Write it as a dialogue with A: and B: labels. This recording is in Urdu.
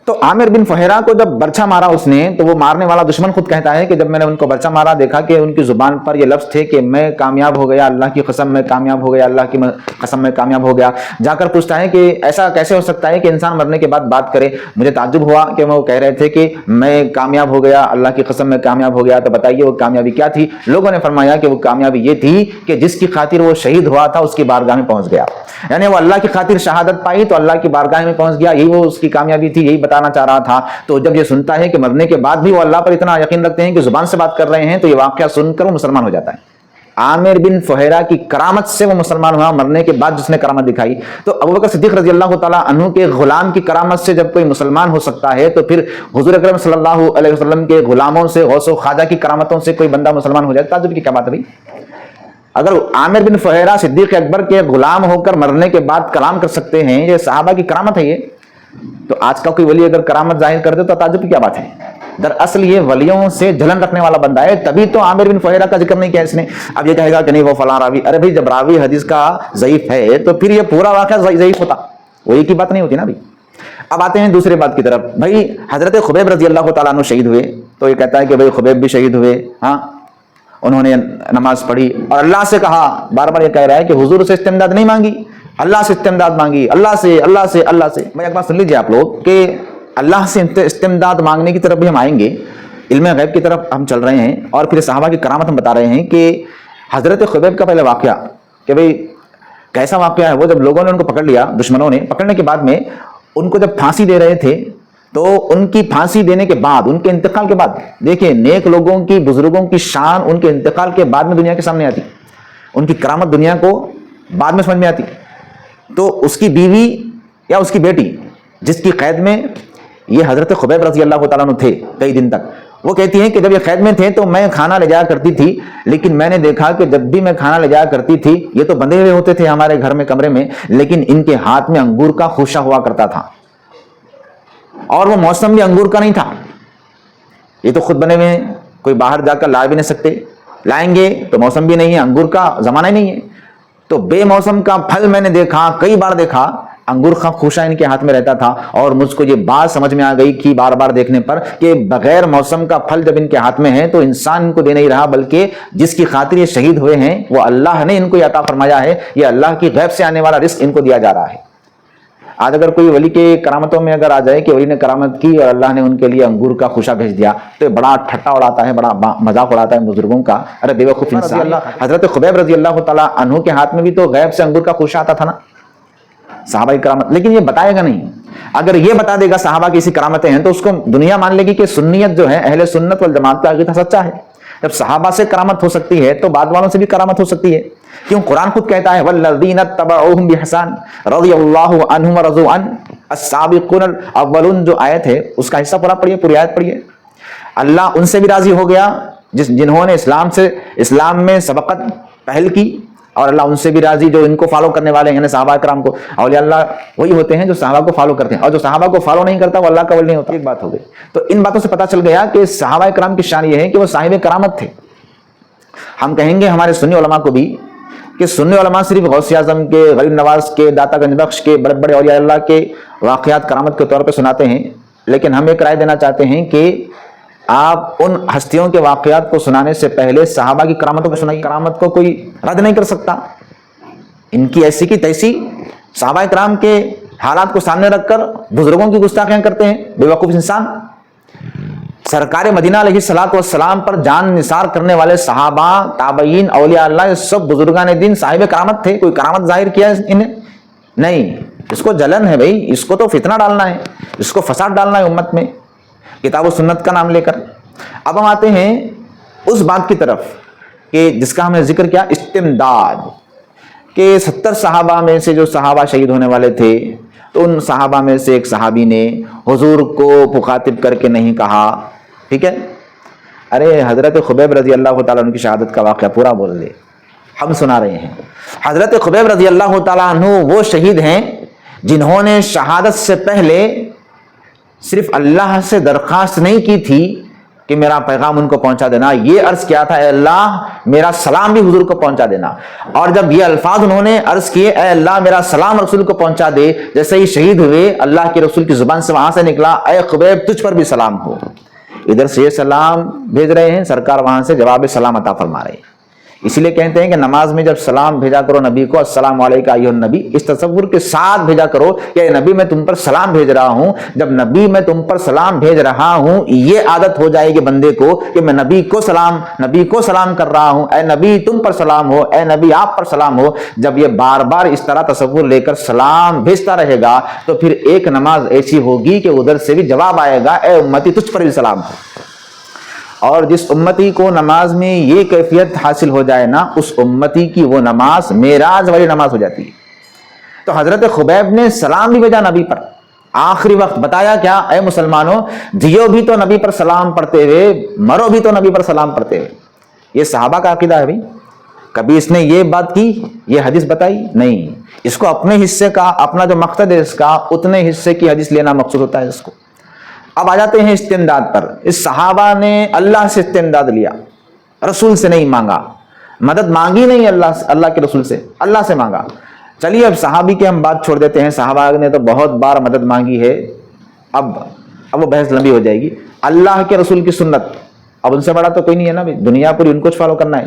A: تو عامر بن فہرہ کو جب برچھا مارا اس نے، تو وہ مارنے والا دشمن خود کہتا ہے کہ جب میں نے ان کو برچھا مارا دیکھا کہ ان کی زبان پر یہ لفظ تھے کہ میں کامیاب ہو گیا، اللہ کی قسم میں کامیاب ہو گیا، اللہ کی قسم میں کامیاب ہو گیا۔ جا کر پوچھتا ہے کہ ایسا کیسے ہو سکتا ہے کہ انسان مرنے کے بعد بات کرے؟ مجھے تعجب ہوا کہ وہ کہہ رہے تھے کہ میں کامیاب ہو گیا، اللہ کی قسم میں کامیاب ہو گیا۔ تو بتائیے وہ کامیابی کیا تھی؟ لوگوں نے فرمایا کہ وہ کامیابی یہ تھی کہ جس کی خاطر وہ شہید ہوا تھا اس کی بارگاہ میں پہنچ گیا، یعنی وہ اللہ کی خاطر شہادت پائی تو اللہ کی بارگاہ میں پہنچ گیا، یہی وہ اس کی کامیابی تھی، یہی بتانا چاہ رہا تھا۔ تو جب یہ سنتا ہے کہ مرنے کے بعد بھی وہ اللہ پر اتنا یقین رکھتے ہیں کہ زبان سے بات کر رہے ہیں، تو یہ واقعہ سن کر وہ مسلمان ہو جاتا ہے۔ عامر بن فہرہ کی کرامت سے وہ مسلمان ہوا، مرنے کے بعد جس نے کرامت دکھائی۔ تو ابوبکر صدیق رضی اللہ تعالیٰ عنہ کے غلام کی کرامت سے جب کوئی مسلمان ہو سکتا ہے، تو پھر حضور اکرم صلی اللہ علیہ وسلم کے غلاموں سے، غوث و خواجہ کی کرامتوں سے کوئی بندہ مسلمان ہو جائے، تعجب کی کیا بات ہے بھائی؟ اگر عامر بن فہرہ صدیق اکبر کے غلام ہو کر مرنے کے بعد کلام کر سکتے ہیں، یہ صحابہ کی کرامت ہے، یہ تو آج کا کوئی ولی اگر کرامت ظاہر کر دے تو تعجب کی کیا بات ہے؟ دراصل یہ ولیوں سے جلن رکھنے والا بندہ ہے، تبھی تو عامر بن فہرہ کا ذکر نہیں کیا اس نے۔ اب یہ کہے گا کہ نہیں وہ فلاں راوی، ارے بھائی جب راوی حدیث کا ضعیف ہے تو پھر یہ پورا واقعہ ضعیف ہوتا، وہ ایک ہی بات نہیں ہوتی نا بھائی۔ اب آتے ہیں دوسرے بات کی طرف۔ بھائی حضرت خبیب رضی اللہ تعالیٰ عنہ شہید ہوئے، تو یہ کہتا ہے کہ بھائی خبیب بھی شہید ہوئے، ہاں انہوں نے نماز پڑھی اور اللہ سے کہا، بار بار یہ کہہ رہا ہے کہ حضور سے استمداد نہیں مانگی، اللہ سے استمداد مانگی، اللہ سے اللہ سے اللہ سے۔ میں ایک بات سن لیجیے آپ لوگ کہ اللہ سے استمداد مانگنے کی طرف بھی ہم آئیں گے، علم غیب کی طرف ہم چل رہے ہیں، اور پھر صحابہ کی کرامت ہم بتا رہے ہیں کہ حضرت خبیب کا پہلے واقعہ کہ بھئی کیسا واقعہ ہے وہ، جب لوگوں نے ان کو پکڑ لیا، دشمنوں نے پکڑنے کے بعد میں ان کو جب پھانسی دے رہے تھے، تو ان کی پھانسی دینے کے بعد، ان کے انتقال کے بعد، دیکھیں نیک لوگوں کی، بزرگوں کی شان ان کے انتقال کے بعد میں دنیا کے سامنے آتی، ان کی کرامت دنیا کو بعد میں سمجھ میں آتی۔ تو اس کی بیوی یا اس کی بیٹی جس کی قید میں یہ حضرت خبیب رضی اللہ تعالیٰ عنہ تھے کئی دن تک، وہ کہتی ہیں کہ جب یہ قید میں تھے تو میں کھانا لے جایا کرتی تھی، لیکن میں نے دیکھا کہ جب بھی میں کھانا لے جایا کرتی تھی، یہ تو بندھے ہوئے ہوتے تھے ہمارے گھر میں کمرے میں، لیکن ان کے ہاتھ میں انگور کا خوشہ ہوا کرتا تھا، اور وہ موسم بھی انگور کا نہیں تھا، یہ تو خود بنے ہوئے ہیں، کوئی باہر جا کر لا بھی نہیں سکتے، لائیں گے تو موسم بھی نہیں ہے، انگور کا زمانہ ہی نہیں ہے، تو بے موسم کا پھل میں نے دیکھا، کئی بار دیکھا، انگور کا خوشہ ان کے ہاتھ میں رہتا تھا، اور مجھ کو یہ بات سمجھ میں آ گئی کہ بار بار دیکھنے پر کہ بغیر موسم کا پھل جب ان کے ہاتھ میں ہے تو انسان ان کو دے نہیں رہا، بلکہ جس کی خاطر یہ شہید ہوئے ہیں وہ اللہ نے ان کو عطا فرمایا ہے، یہ اللہ کی غیب سے آنے والا رزق ان کو دیا جا رہا ہے۔ آج اگر کوئی ولی کے کرامتوں میں اگر آ جائے کہ ولی نے کرامت کی اور اللہ نے ان کے لیے انگور کا خوشہ بھیج دیا، تو یہ بڑا ٹھٹا اڑاتا ہے، بڑا مذاق اڑاتا ہے بزرگوں کا، ارے بے وقوف انسان۔ حضرت خبیب رضی اللہ تعالیٰ عنہ کے ہاتھ میں بھی تو غیب سے انگور کا خوشہ آتا تھا نا، صحابہ کی کرامت، لیکن یہ بتائے گا نہیں۔ اگر یہ بتا دے گا صحابہ کی اسی کرامتیں ہیں تو اس کو دنیا مان لے گی کہ سنیت جو ہے، اہل سنت والجماعت کا عقیدہ سچا ہے۔ جب صحابہ سے کرامت ہو سکتی ہے تو بعد والوں سے بھی کرامت ہو سکتی ہے، کیوں؟ قرآن خود کہتا ہے والذین اتبعوہم بإحسان رضی اللہ عنہم ورضوا عنہ السابقون الاولون، جو آیت ہے اس کا حصہ پورا پڑھیے، پوری آیت پڑھیے۔ اللہ ان سے بھی راضی ہو گیا جنہوں نے اسلام میں سبقت پہل کی، اور اللہ ان سے بھی راضی جو ان کو فالو کرنے والے ہیں، یعنی صحابہ کرام کو۔ اولیاء اللہ وہی ہوتے ہیں جو صحابہ کو فالو کرتے ہیں، اور جو صحابہ کو فالو نہیں کرتا وہ اللہ کا ولی نہیں ہوتا۔ ایک بات ہو گئی، تو ان باتوں سے پتہ چل گیا کہ صحابہ کرام کی شان یہ ہے کہ وہ صاحب کرامت تھے۔ ہم کہیں گے ہمارے سنی علماء کو بھی کہ سنی علماء صرف غوث اعظم کے، غریب نواز کے، داتا گنج بخش کے، بڑے بڑے اولیاء اللہ کے واقعات کرامت کے طور پہ سناتے ہیں، لیکن ہم ایک رائے دینا چاہتے ہیں کہ آپ ان ہستیوں کے واقعات کو سنانے سے پہلے صحابہ کی کرامتوں کو سنائیے۔ کرامت کو کوئی رد نہیں کر سکتا، ان کی ایسی کی تیسی، صحابہ کرام کے حالات کو سامنے رکھ کر بزرگوں کی گستاخیاں کرتے ہیں بے وقوف انسان۔ سرکار مدینہ علیہ الصلوۃ والسلام پر جان نثار کرنے والے صحابہ، تابعین، اولیاء اللہ، یہ سب بزرگان دین صاحب کرامت تھے۔ کوئی کرامت ظاہر کیا انہیں؟ نہیں۔ اس کو جلن ہے بھائی، اس کو تو فتنہ ڈالنا ہے، اس کو فساد ڈالنا ہے امت میں کتاب و سنت کا نام لے کر۔ اب ہم آتے ہیں اس بات کی طرف کہ جس کا ہم نے ذکر کیا، استمداد، کہ 70 صحابہ میں سے جو صحابہ شہید ہونے والے تھے، تو ان صحابہ میں سے ایک صحابی نے حضور کو مخاطب کر کے نہیں کہا، ٹھیک ہے، ارے حضرت خبیب رضی اللہ تعالیٰ عنہ کی شہادت کا واقعہ پورا بول دے، ہم سنا رہے ہیں۔ حضرت خبیب رضی اللہ تعالیٰ عنہ وہ شہید ہیں جنہوں نے شہادت سے پہلے صرف اللہ سے درخواست نہیں کی تھی کہ میرا پیغام ان کو پہنچا دینا. یہ عرض کیا تھا اے اللہ میرا سلام بھی حضور کو پہنچا دینا. اور جب یہ الفاظ انہوں نے عرض کیے اے اللہ میرا سلام رسول کو پہنچا دے, جیسے ہی شہید ہوئے اللہ کے رسول کی زبان سے وہاں سے نکلا اے خبیب تجھ پر بھی سلام ہو. ادھر سے یہ سلام بھیج رہے ہیں, سرکار وہاں سے جواب سلام عطا فرما رہے ہیں. اسی لیے کہتے ہیں کہ نماز میں جب سلام بھیجا کرو نبی کو, السلام علیکم ایھا النبی, اس تصور کے ساتھ بھیجا کرو کہ اے نبی میں تم پر سلام بھیج رہا ہوں. جب نبی میں تم پر سلام بھیج رہا ہوں یہ عادت ہو جائے گی بندے کو کہ میں نبی کو سلام کر رہا ہوں, اے نبی تم پر سلام ہو, اے نبی آپ پر سلام ہو. جب یہ بار بار اس طرح تصور لے کر سلام بھیجتا رہے گا تو پھر ایک نماز ایسی ہوگی کہ ادھر سے بھی جواب آئے گا اے امتی تجھ پر بھی سلام ہو. اور جس امتی کو نماز میں یہ کیفیت حاصل ہو جائے نا, اس امتی کی وہ نماز معراج والی نماز ہو جاتی ہے. تو حضرت خبیب نے سلام بھی بھیجا نبی پر. آخری وقت بتایا کیا, اے مسلمانوں جیو بھی تو نبی پر سلام پڑھتے ہوئے, مرو بھی تو نبی پر سلام پڑھتے ہوئے. یہ صحابہ کا عقیدہ ہے بھائی. کبھی اس نے یہ بات کی, یہ حدیث بتائی نہیں. اس کو اپنے حصے کا, اپنا جو مقصد ہے اس کا, اتنے حصے کی حدیث لینا مقصود ہوتا ہے اس کو. اب آ جاتے ہیں استمداد پر. اس صحابہ نے اللہ سے استمداد لیا, رسول سے نہیں مانگا, مدد مانگی نہیں اللہ کے رسول سے, اللہ سے مانگا. چلیے اب صحابی کی ہم بات چھوڑ دیتے ہیں, صحابہ نے تو بہت بار مدد مانگی ہے, اب وہ بحث لمبی ہو جائے گی. اللہ کے رسول کی سنت, اب ان سے بڑا تو کوئی نہیں ہے نا, دنیا پوری ان کو فالو کرنا ہے.